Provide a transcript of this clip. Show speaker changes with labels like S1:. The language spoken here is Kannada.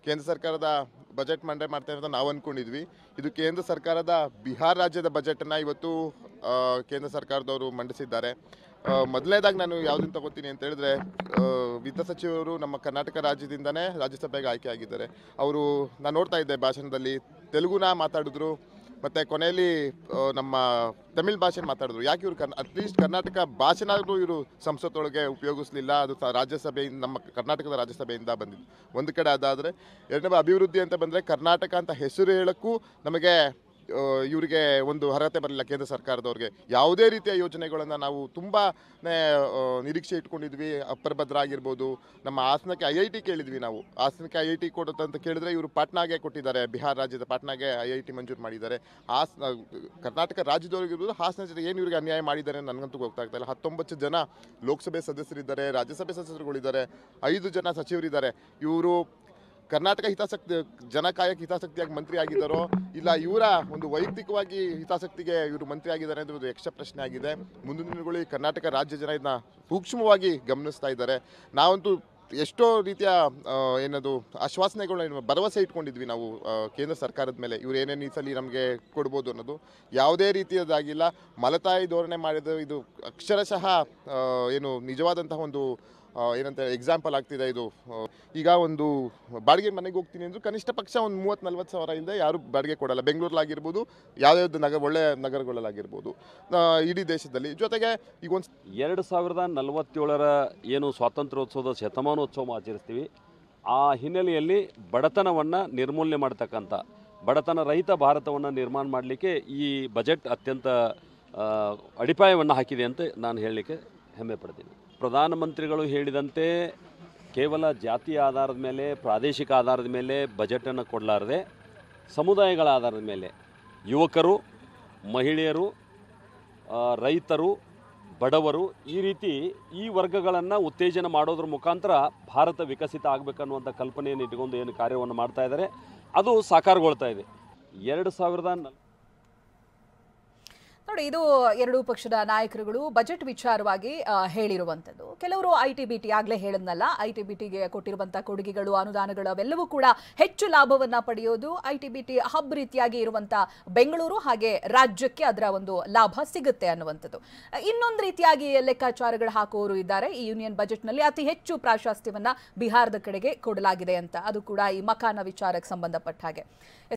S1: ಕೇಂದ್ರ ಸರ್ಕಾರದ ಬಜೆಟ್ ಮಂಡನೆ ಮಾಡ್ತಾ ಅಂತ ನಾವು ಅಂದ್ಕೊಂಡಿದ್ವಿ. ಇದು ಕೇಂದ್ರ ಸರ್ಕಾರದ ಬಿಹಾರ ರಾಜ್ಯದ ಬಜೆಟನ್ನು ಇವತ್ತು ಕೇಂದ್ರ ಸರ್ಕಾರದವರು ಮಂಡಿಸಿದ್ದಾರೆ. ಮೊದಲನೇದಾಗಿ ನಾನು ಯಾವುದನ್ನು ತಗೋತೀನಿ ಅಂತ ಹೇಳಿದ್ರೆ, ವಿತ್ತ ಸಚಿವರು ನಮ್ಮ ಕರ್ನಾಟಕ ರಾಜ್ಯದಿಂದನೇ ರಾಜ್ಯಸಭೆಗೆ ಆಯ್ಕೆ ಆಗಿದ್ದಾರೆ. ಅವರು ನಾನು ನೋಡ್ತಾ ಇದ್ದೆ ಭಾಷಣದಲ್ಲಿ ತೆಲುಗುನ ಮಾತಾಡಿದ್ರು, ಮತ್ತು ಕೊನೆಯಲ್ಲಿ ನಮ್ಮ ತಮಿಳ್ ಭಾಷೆ ಮಾತಾಡಿದ್ರು. ಯಾಕೆ ಇವರು ಅಟ್ಲೀಸ್ಟ್ ಕರ್ನಾಟಕ ಭಾಷೆನಾದರೂ ಇವರು ಸಂಸತ್ತೊಳಗೆ ಉಪಯೋಗಿಸಲಿಲ್ಲ? ಅದು ರಾಜ್ಯಸಭೆಯಿಂದ, ನಮ್ಮ ಕರ್ನಾಟಕದ ರಾಜ್ಯಸಭೆಯಿಂದ ಬಂದಿದ್ದು ಒಂದು ಕಡೆ. ಅದಾದರೆ ಎರಡನೇ ಅಭಿವೃದ್ಧಿ ಅಂತ ಬಂದರೆ, ಕರ್ನಾಟಕ ಅಂತ ಹೆಸರು ಹೇಳೋಕ್ಕೂ ನಮಗೆ ಇವರಿಗೆ ಒಂದು ಅರ್ಹತೆ ಬರಲಿಲ್ಲ. ಕೇಂದ್ರ ಸರ್ಕಾರದವ್ರಿಗೆ ಯಾವುದೇ ರೀತಿಯ ಯೋಜನೆಗಳನ್ನು ನಾವು ತುಂಬಾ ನಿರೀಕ್ಷೆ ಇಟ್ಕೊಂಡಿದ್ವಿ. ಅಪ್ಪರ್ ಭದ್ರಾ ಆಗಿರ್ಬೋದು, ನಮ್ಮ ಹಾಸನಕ್ಕೆ IIT ಕೇಳಿದ್ವಿ. ನಾವು ಹಾಸನಕ್ಕೆ IIT ಕೊಡುತ್ತಂತ ಕೇಳಿದ್ರೆ ಇವರು ಪಾಟ್ನಾಗೆ ಕೊಟ್ಟಿದ್ದಾರೆ. ಬಿಹಾರ ರಾಜ್ಯದ ಪಾಟ್ನಾಗೆ IIT ಮಂಜೂರು ಮಾಡಿದ್ದಾರೆ. ಕರ್ನಾಟಕ ರಾಜ್ಯದವ್ರಿಗಿರ್ಬೋದು, ಹಾಸನ ಜೊತೆ ಏನು ಇವ್ರಿಗೆ ಅನ್ಯಾಯ ಮಾಡಿದ್ದಾರೆ ನನಗಂತೂ ಗೊತ್ತಾಗ್ತಾ ಇಲ್ಲ. 19 ಜನ ಲೋಕಸಭೆ ಸದಸ್ಯರಿದ್ದಾರೆ, ರಾಜ್ಯಸಭೆ ಸದಸ್ಯರುಗಳಿದ್ದಾರೆ, 5 ಜನ ಸಚಿವರಿದ್ದಾರೆ. ಇವರು ಕರ್ನಾಟಕ ಜನಕಾಯಕ ಹಿತಾಸಕ್ತಿಯಾಗಿ ಮಂತ್ರಿ ಆಗಿದ್ದಾರೋ ಇಲ್ಲ ಇವರ ಒಂದು ವೈಯಕ್ತಿಕವಾಗಿ ಹಿತಾಸಕ್ತಿಗೆ ಇವರು ಮಂತ್ರಿ ಆಗಿದ್ದಾರೆ ಅಂದರೆ ಒಂದು ಯಕ್ಷ ಪ್ರಶ್ನೆ ಆಗಿದೆ. ಮುಂದಿನ ದಿನಗಳಲ್ಲಿ ಕರ್ನಾಟಕ ರಾಜ್ಯ ಜನ ಇದನ್ನ ಸೂಕ್ಷ್ಮವಾಗಿ ಗಮನಿಸ್ತಾ ಇದ್ದಾರೆ. ನಾವಂತೂ ಎಷ್ಟೋ ರೀತಿಯ ಏನದು ಆಶ್ವಾಸನೆಗಳನ್ನ, ಭರವಸೆ ಇಟ್ಕೊಂಡಿದ್ವಿ ನಾವು ಕೇಂದ್ರ ಸರ್ಕಾರದ ಮೇಲೆ. ಇವ್ರು ಏನೇನು ಈ ಸಲ ನಮಗೆ ಕೊಡ್ಬೋದು ಅನ್ನೋದು ಯಾವುದೇ ರೀತಿಯದಾಗಿಲ್ಲ. ಮಲತಾಯಿ ಧೋರಣೆ ಮಾಡಿದ ಇದು ಅಕ್ಷರಶಃ ಏನು ನಿಜವಾದಂತಹ ಒಂದು ಏನಂತ ಎಕ್ಸಾಂಪಲ್ ಆಗ್ತಿದೆ ಇದು. ಈಗ ಒಂದು ಬಾಡಿಗೆ ಮನೆಗೆ ಹೋಗ್ತೀನಿ ಅಂದರೂ ಕನಿಷ್ಠ ಪಕ್ಷ ಒಂದು 30-40 ಸಾವಿರ ಇಲ್ಲದೆ ಯಾರು ಬಾಡಿಗೆ ಕೊಡಲ್ಲ. ಬೆಂಗಳೂರಲ್ಲಾಗಿರ್ಬೋದು, ಯಾವುದ್ಯಾವ್ದು ಒಳ್ಳೆಯ ನಗರಗಳಲ್ಲಾಗಿರ್ಬೋದು ಇಡೀ ದೇಶದಲ್ಲಿ. ಜೊತೆಗೆ ಈಗ
S2: 2047 ಏನು ಸ್ವಾತಂತ್ರ್ಯೋತ್ಸವದ ಶತಮಾನೋತ್ಸವ ಆಚರಿಸ್ತೀವಿ, ಆ ಹಿನ್ನೆಲೆಯಲ್ಲಿ ಬಡತನವನ್ನು ನಿರ್ಮೂಲನೆ ಮಾಡ್ತಕ್ಕಂಥ, ಬಡತನ ರಹಿತ ಭಾರತವನ್ನು ನಿರ್ಮಾಣ ಮಾಡಲಿಕ್ಕೆ ಈ ಬಜೆಟ್ ಅತ್ಯಂತ ಅಡಿಪಾಯವನ್ನು ಹಾಕಿದೆ ಅಂತ ನಾನು ಹೇಳಲಿಕ್ಕೆ ಹೆಮ್ಮೆ ಪಡ್ತೀನಿ. ಪ್ರಧಾನಮಂತ್ರಿಗಳು ಹೇಳಿದಂತೆ ಕೇವಲ ಜಾತಿಯ ಆಧಾರದ ಮೇಲೆ, ಪ್ರಾದೇಶಿಕ ಆಧಾರದ ಮೇಲೆ ಬಜೆಟನ್ನು ಕೊಡಲಾರದೆ ಸಮುದಾಯಗಳ ಆಧಾರದ ಮೇಲೆ ಯುವಕರು, ಮಹಿಳೆಯರು, ರೈತರು, ಬಡವರು, ಈ ರೀತಿ ಈ ವರ್ಗಗಳನ್ನು ಉತ್ತೇಜನ ಮಾಡೋದ್ರ ಮುಖಾಂತರ ಭಾರತ ವಿಕಸಿತ ಆಗಬೇಕನ್ನುವಂಥ ಕಲ್ಪನೆಯನ್ನು ಇಟ್ಕೊಂಡು ಏನು ಕಾರ್ಯವನ್ನು ಮಾಡ್ತಾ ಇದ್ದಾರೆ ಅದು ಸಾಕಾರಗೊಳ್ತಾ ಇದೆ. 2040
S3: ನೋಡಿ, ಇದು ಎರಡೂ ಪಕ್ಷದ ನಾಯಕರುಗಳು ಬಜೆಟ್ ವಿಚಾರವಾಗಿ ಹೇಳಿರುವಂಥದ್ದು. ಕೆಲವರು ITBT ಆಗಲೇ ಹೇಳಿದ್ನಲ್ಲ, ITBTಗೆ ಕೊಟ್ಟಿರುವಂಥ ಕೊಡುಗೆಗಳು, ಅನುದಾನಗಳು ಅವೆಲ್ಲವೂ ಕೂಡ ಹೆಚ್ಚು ಲಾಭವನ್ನು ಪಡೆಯೋದು ITBT ಹಬ್ ರೀತಿಯಾಗಿ ಇರುವಂಥ ಬೆಂಗಳೂರು, ಹಾಗೆ ರಾಜ್ಯಕ್ಕೆ ಅದರ ಒಂದು ಲಾಭ ಸಿಗುತ್ತೆ ಅನ್ನುವಂಥದ್ದು. ಇನ್ನೊಂದು ರೀತಿಯಾಗಿ ಲೆಕ್ಕಾಚಾರಗಳು ಹಾಕುವವರು ಇದ್ದಾರೆ. ಈ ಯೂನಿಯನ್ ಬಜೆಟ್ನಲ್ಲಿ ಅತಿ ಹೆಚ್ಚು ಪ್ರಾಶಸ್ತ್ಯವನ್ನು ಬಿಹಾರದ ಕಡೆಗೆ ಕೊಡಲಾಗಿದೆ ಅಂತ, ಅದು ಕೂಡ ಈ ಮಕಾನ ವಿಚಾರಕ್ಕೆ ಸಂಬಂಧಪಟ್ಟ ಹಾಗೆ.